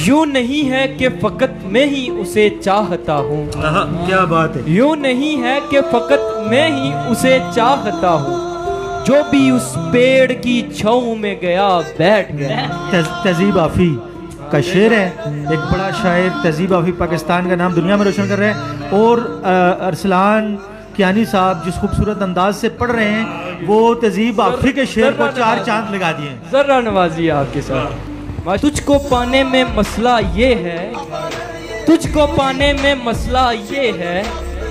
یوں نہیں ہے کہ فقط میں ہی اسے چاہتا ہوں. کیا بات ہے. یوں نہیں ہے کہ فقط میں ہی اسے چاہتا ہوں. جو بھی اس پیڑ کی چھاؤں میں گیا بیٹھ گیا. تہذیب آفی کا شعر ہے. ایک بڑا شاعر تہذیب آفی پاکستان کا نام دنیا میں روشن کر رہے ہیں. اور ارسلان کیانی صاحب جس خوبصورت انداز سے پڑھ رہے ہیں وہ تہذیب آفی کے شعر کو 4 چاند لگا دیے ہیں. ذرا نوازی آپ کے ساتھ. تجھ کو پانے میں مسئلہ یہ ہے, تجھ کو پانے میں مسئلہ یہ ہے,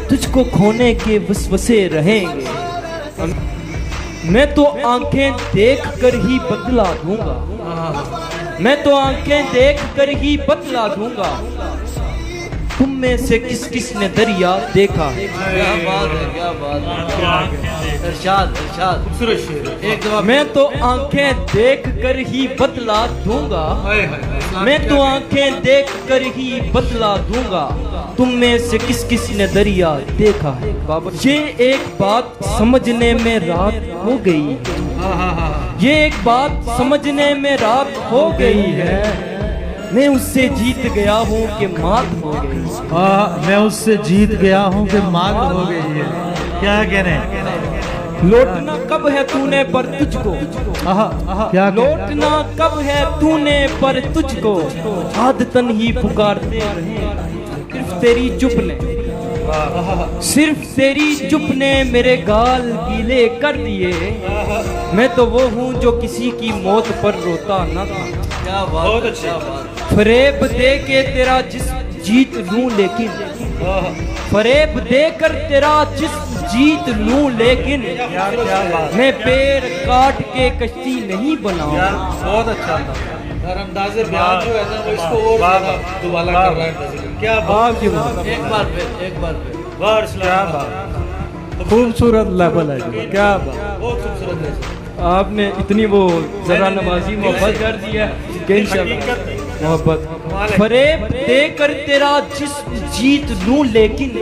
تجھ کو کھونے کے وسوسے رہیں گے. میں تو آنکھیں دیکھ کر ہی بتلا دوں گا, میں تو آنکھیں دیکھ کر ہی بتلا دوں گا. تم میں سے کس کس نے دریا دیکھا ہے. کیا بات ہے, کیا بات ہے. ارشاد ارشاد خوبصورت شعر. ایک دفعہ میں تو آنکھیں دیکھ کر ہی بتلا دوں گا, میں تو آنکھیں دیکھ کر ہی بتلا دوں گا. تم میں سے کس کس نے دریا دیکھا ہے. یہ ایک بات سمجھنے میں رات ہو گئی ہے, یہ ایک بات سمجھنے میں رات ہو گئی ہے. میں اس سے جیت گیا ہوں کہ مات ہو گئی. میں اس سے جیت گیا ہوں کہ مات ہو گئی ہے. کیا کہنے ہیں. لوٹنا کب ہے تو نے پر تجھ کو, لوٹنا کب ہے تو نے پر تجھ کو. عادتاً ہی پکارتے صرف تیری چپ نے, صرف تیری چپ نے میرے گال گیلے کر دیے. میں تو وہ ہوں جو کسی کی موت پر روتا نہ تھا. کیا بات ہے. فریب دے کے تیرا جسم جیت لوں لیکن, فریب دے کر تیرا جسم جیت لوں لیکن, میں پیڑ کاٹ کے کشتی نہیں بناؤں. بہت اچھا تھا. اور انداز بیان جو ہے نا وہ اس کو اور دوبالا کر رہا ہے. کیا بات ہے. ایک بار پھر, ایک بار پھر. کیا بات. خوبصورت لیول ہے. کیا بات. بہت خوبصورت ہے. آپ نے اتنی وہ ذرا نوازی محبت کر دیا کہ انشاءاللہ محبت. فریب دے کر تیرا جسم جیت لوں لیکن,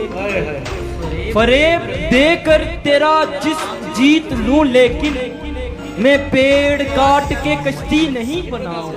فریب دے کر تیرا جسم جیت لوں لیکن, میں پیڑ کاٹ کے کشتی نہیں بناؤں.